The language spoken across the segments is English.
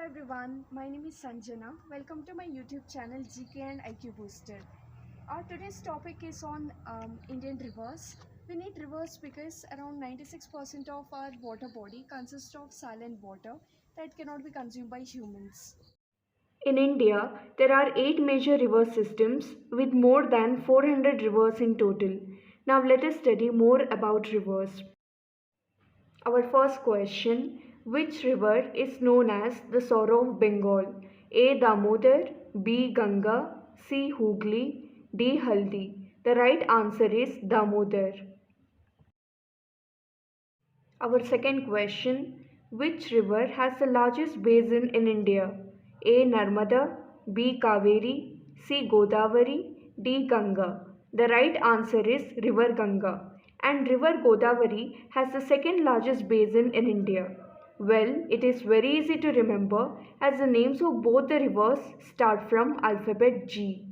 everyone, my name is Sanjana. Welcome to my YouTube channel GK and IQ Booster. Our today's topic is on Indian rivers. We need rivers because around 96% of our water body consists of silent water that cannot be consumed by humans. In India, there are 8 major river systems with more than 400 rivers in total. Now let us study more about rivers. Our first question: which river is known as the Sorrow of Bengal? A. Damodar, B. Ganga, C. Hooghly, D. Haldi. The right answer is Damodar. Our second question: which river has the largest basin in India? A. Narmada, B. Kaveri, C. Godavari, D. Ganga. The right answer is River Ganga. And River Godavari has the second largest basin in India. Well, it is very easy to remember as the names of both the rivers start from alphabet G.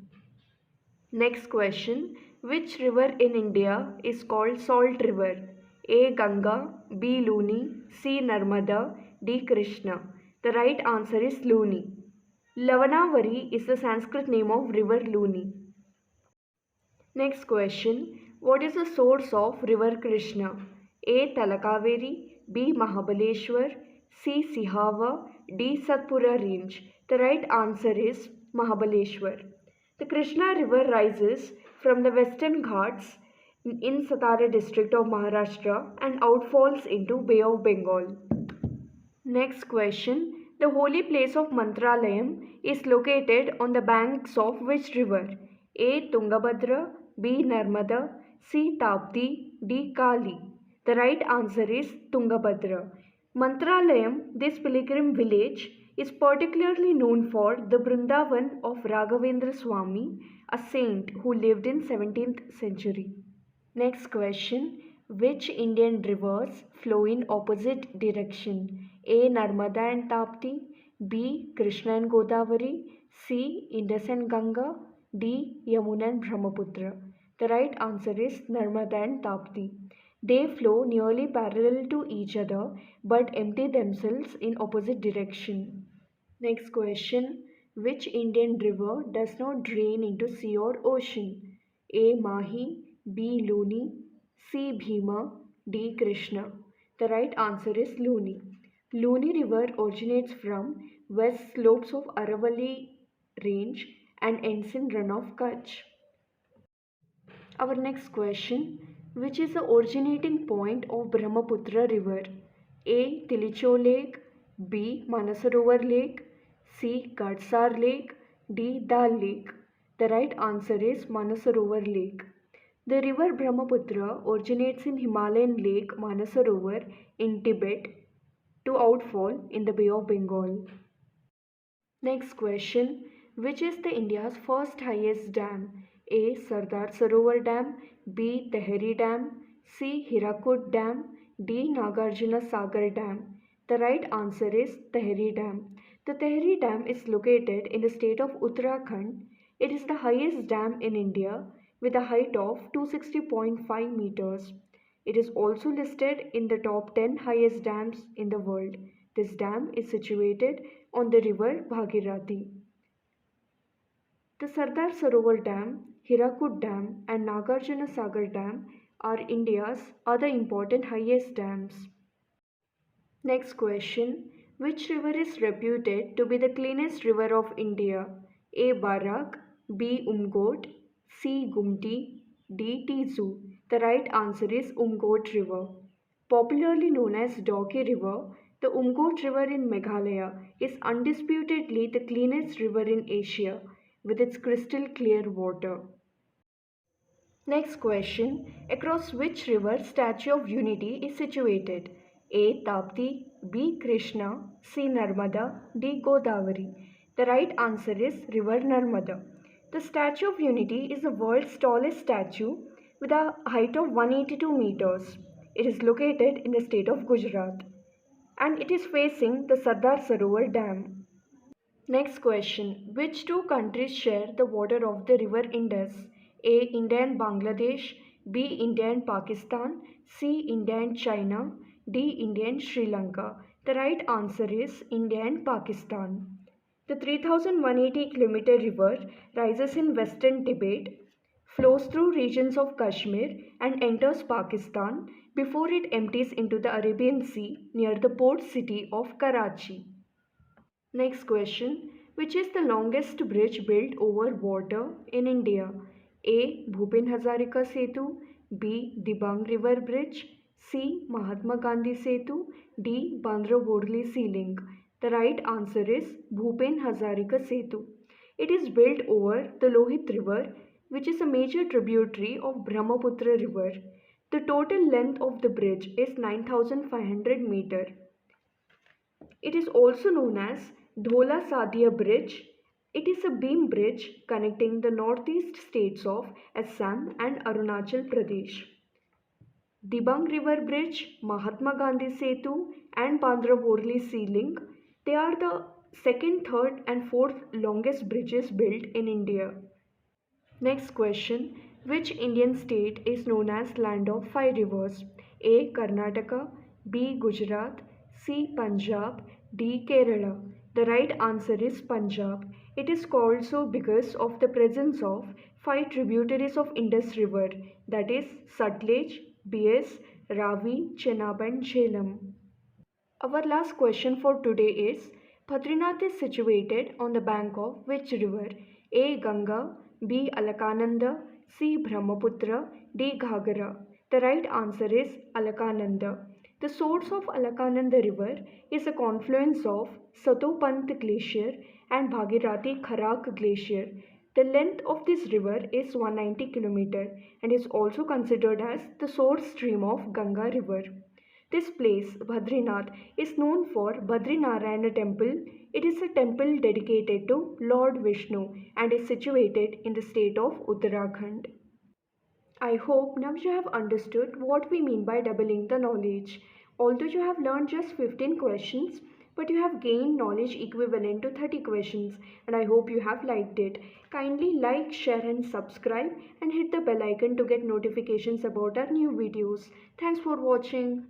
Next question: which river in India is called Salt River? A. Ganga, B. Luni, C. Narmada, D. Krishna. The right answer is Luni. Lavanavari is the Sanskrit name of river Luni. Next question: what is the source of river Krishna? A. Talakaveri, B. Mahabaleshwar, C. Sihava, D. Satpura range. The right answer is Mahabaleshwar. The Krishna river rises from the western Ghats in Satara district of Maharashtra and outfalls into Bay of Bengal. Next question: the holy place of Mantralayam is located on the banks of which river? A. Tungabhadra, B. Narmada, C. Tapti, D. Kali. The right answer is Tungabhadra. Mantralayam, this pilgrim village, is particularly known for the Brindavan of Raghavendra Swami, a saint who lived in 17th century. Next question: which Indian rivers flow in opposite direction? A. Narmada and Tapti, B. Krishna and Godavari, C. Indus and Ganga, D. Yamuna and Brahmaputra. The right answer is Narmada and Tapti. They flow nearly parallel to each other but empty themselves in opposite direction. Next question: which Indian river does not drain into sea or ocean? A. Mahi, B. Luni, C. Bhima, D. Krishna. The right answer is Luni. Luni river originates from west slopes of Aravalli range and ends in run of Kutch. Our next question: which is the originating point of Brahmaputra river? A. Tilicho Lake, B. Manasarovar Lake, C. Gadsar Lake, D. Dal Lake. The right answer is Manasarovar Lake. The river Brahmaputra originates in Himalayan lake Manasarovar in Tibet to outfall in the Bay of Bengal. Next question: which is the India's first highest dam? A. Sardar Sarovar Dam, B. Tehri Dam, C. Hirakud Dam, D. Nagarjuna Sagar Dam. The right answer is Tehri Dam. The Tehri Dam is located in the state of Uttarakhand. It is the highest dam in India with a height of 260.5 meters. It is also listed in the top 10 highest dams in the world. This dam is situated on the river Bhagirathi. The Sardar Sarovar Dam, Hirakud Dam, and Nagarjuna Sagar Dam are India's other important highest dams. Next question: which river is reputed to be the cleanest river of India? A. Barak, B. Umgot, C. Gumti, D. Tizu. The right answer is Umgot River. Popularly known as Doggy River, the Umgot River in Meghalaya is undisputedly the cleanest river in Asia with its crystal clear water. Next question: across which river Statue of Unity is situated? A. Tapti, B. Krishna, C. Narmada, D. Godavari. The right answer is River Narmada. The Statue of Unity is the world's tallest statue with a height of 182 meters. It is located in the state of Gujarat and it is facing the Sardar Sarovar Dam. Next question: which two countries share the water of the river Indus? A. India and Bangladesh, B. India and Pakistan, C. India and China, D. India and Sri Lanka. The right answer is India and Pakistan. The 3,180-kilometer river rises in western Tibet, flows through regions of Kashmir and enters Pakistan before it empties into the Arabian Sea near the port city of Karachi. Next question. Which is the longest bridge built over water in India? A. Bhupin Hazarika Setu, B. Dibang River Bridge, C. Mahatma Gandhi Setu, D. Bandra Worli Sea Link. The right answer is Bhupin Hazarika Setu. It is built over the Lohit River, which is a major tributary of Brahmaputra River. The total length of the bridge is 9,500 meters. It is also known as Dhola Sadia Bridge. It is a beam bridge connecting the northeast states of Assam and Arunachal Pradesh. Dibang River Bridge, Mahatma Gandhi Setu, and Bandra Worli Sea Link, they are the second, third, and fourth longest bridges built in India. Next question. Which Indian state is known as land of five rivers? A. Karnataka, B. Gujarat, C. Punjab, D. Kerala. The right answer is Punjab. It is called so because of the presence of five tributaries of Indus River, that is Sutlej, Beas, Ravi, Chenab and Jhelum. Our last question for today is Badrinath is situated on the bank of which river? A. Ganga, B. Alakananda, C. Brahmaputra, D. Ghagara. The right answer is Alakananda. The source of Alakananda river is a confluence of Satopant Glacier and Bhagirathi Kharak Glacier. The length of this river is 190 km and is also considered as the source stream of Ganga river. This place, Badrinath, is known for Badrinarayana temple. It is a temple dedicated to Lord Vishnu and is situated in the state of Uttarakhand. I hope now you have understood what we mean by doubling the knowledge. Although you have learned just 15 questions, but you have gained knowledge equivalent to 30 questions, and I hope you have liked it. Kindly like, share and subscribe and hit the bell icon to get notifications about our new videos. Thanks for watching.